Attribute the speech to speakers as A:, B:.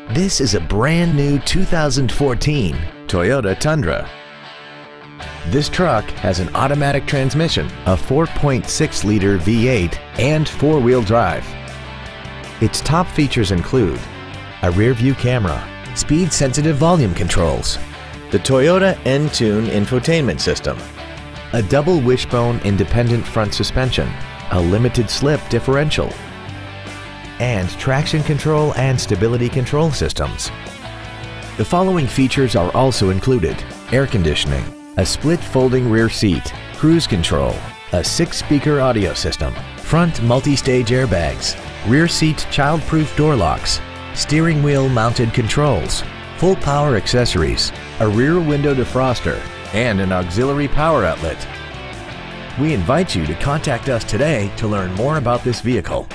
A: This is a brand new 2014 Toyota Tundra. This truck has an automatic transmission, a 4.6-liter V8, and four-wheel drive. Its top features include a rear-view camera, speed-sensitive volume controls, the Toyota N-Tune infotainment system, a double wishbone independent front suspension, a limited slip differential, and traction control and stability control systems. The following features are also included: air conditioning, a split folding rear seat, cruise control, a 6-speaker audio system, front multi-stage airbags, rear seat child-proof door locks, steering wheel mounted controls, full power accessories, a rear window defroster, and an auxiliary power outlet. We invite you to contact us today to learn more about this vehicle.